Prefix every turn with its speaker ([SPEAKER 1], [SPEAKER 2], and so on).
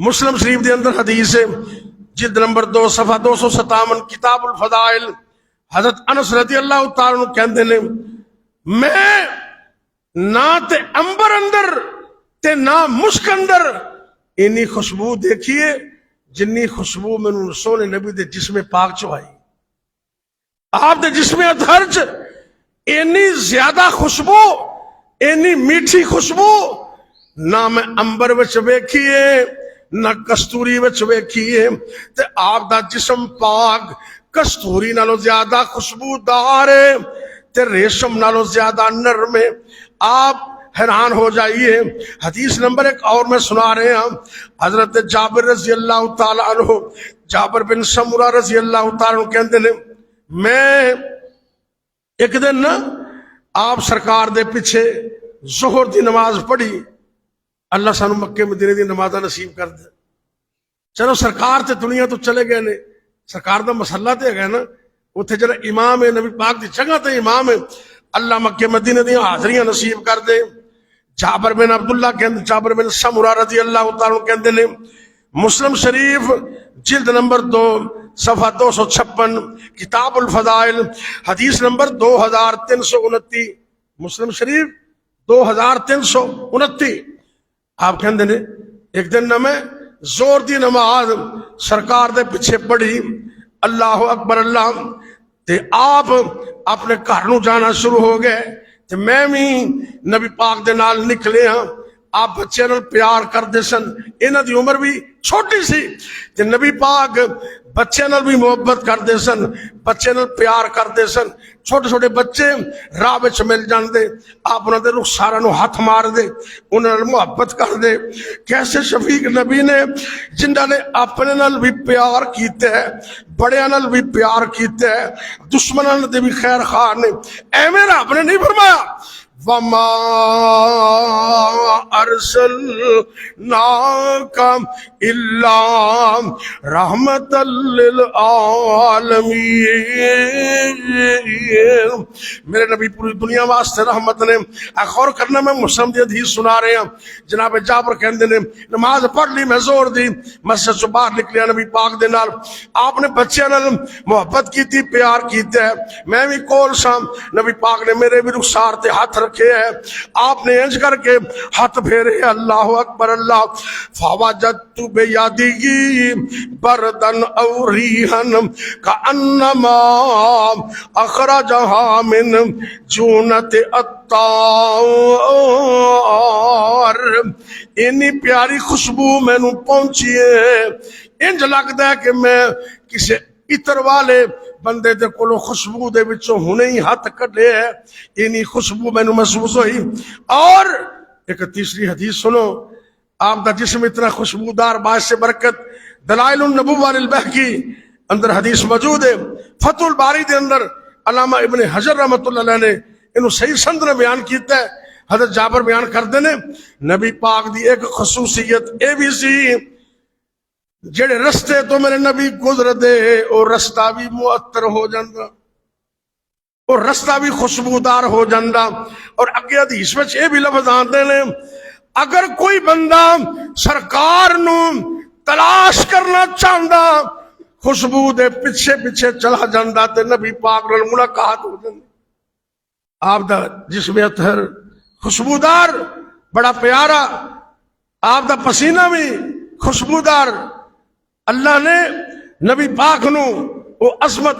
[SPEAKER 1] مسلم شریف دے اندر حدیث ہے جلد نمبر 2 صفحہ 257 کتاب الفضائل حضرت انس رضی اللہ تعالیٰ عنہ کہندے نے میں نہ تے امبر اندر تے نہ مشک اندر اینی خوشبو دیکھیے جنی خوشبو میں سونے نبی دے جسم پاک چوائی. آپ دے جسم اطہر چ اینی زیادہ خوشبو اینی میٹھی خوشبو نہ میں امبر وچ ویکھیے نہ کستوری وچ ویکھیے. تے آپ دا جسم پاک کستوری نالوں زیادہ خوشبودار ہے تے ریشم نالوں زیادہ نرم ہے. آپ حیران ہو جائیے. حدیث نمبر 1 اور میں سنا رہے ہیں. حضرت جابر رضی اللہ تعالیٰ عنہ جابر بن سمرہ رضی اللہ تعالیٰ عنہ کہندے نے میں ایک دن نا آپ سرکار دے پیچھے ظہر دی نماز پڑھی. اللہ سانو مکے مدینے دی نمازہ نصیب کر دے. چلو سرکار تے دنیا تو چلے گئے نے, سرکار دا مسئلہ تے گئے نا اتھے جڑا امام ہے نبی پاک دی جگہ تے امام ہے. اللہ مکے مدینے دی حاضریاں نصیب کر دے. جابر بن عبداللہ کہندے جابر بن سمرہ رضی اللہ تعالیٰ عنہ کہندے نے مسلم شریف جلد نمبر 2 صفحہ 256 کتاب الفضائل حدیث نمبر 2329 مسلم شریف 2329. آپ کہندے نے ایک دن نہ میں زور دی نماز سرکار دے پیچھے پڑھی. اللہ اکبر اللہ تے آپ اپنے گھر نو جانا شروع ہو گئے تے میں بھی نبی پاک دے نال نکلے ہاں. آپ بچے نال پیار کردے سن, انہاں دی عمر بھی چھوٹی سی تے نبی پاک بچے نال بھی محبت کردے سن, بچے نال پیار کردے سن. چھوٹے چھوٹے بچے راہ وچ مل جاندے آپ انہاں دے رخساراں نو ہاتھ مار دے انہاں نال محبت کر دے. کیسے شفیق نبی نے جنہاں نے اپنے نال بھی پیار کیتا ہے بڑیاں نال بھی پیار کیتا ہے دشمناں دے بھی خیر خواہ نے. ایویں رب نے نہیں فرمایا وَمَا أَرْسَلْنَاكَ إِلَّا رَحْمَةً لِلْعَالَمِينَ. میرے نبی پوری دنیا واسطے رحمت نے. غور کرنا میں مسلم دی حدیث سنا رہے ہیں. جناب جابر کہندے نے نماز پڑھ لی میں زور دی مسجد سے باہر نکلیا نبی پاک دے نال آپ نے بچے نال محبت کیتی پیار کیتا ہے. میں بھی کول سام نبی پاک نے میرے بھی رخسار تے ہاتھ رکھے ہے. آپ نے انج کر کے ہاتھ پھیرے اللہ اکبر اللہ فوجدت بیدی بردن او ریحن کانما اخرجها من جونت الطار. اتنی پیاری خوشبو میں نو پہنچی ہے انج لگتا ہے کہ میں کسی عطر والے بندے دے کولو خوشبو دے وچوں ہنے ہی ہاتھ کڈے ہے. اینی خوشبو مینوں محسوس ہوئی. اور ایک تیسری حدیث سنو. آپ دا جسم اتنا خوشبودار باعث برکت دلائل النبوہ للبہقی اندر حدیث موجود ہے. فتح الباری دے اندر علامہ ابن حجر رحمۃ اللہ علیہ نے انہوں صحیح سند نے بیان کیتا ہے. حضرت جابر بیان کردے نے نبی پاک دی ایک خصوصیت اے بھی سی جڑے رستے تو میرے نبی گزر دے اور رستہ بھی معطر ہو جاندہ اور رستہ بھی خوشبودار ہو جاندہ. اور اگے حدیث وچ اے بھی لفظ آندے نے اگر کوئی بندہ سرکار نو تلاش کرنا چاہندا خوشبو دے پیچھے پیچھے چلا جاندہ تے نبی پاک نال ملاقات ہو جاندی. آپ دا جسم اطہر خوشبودار بڑا پیارا, آپ دا پسینہ بھی خوشبودار. اللہ نے نبی پاک نو وہ عظمت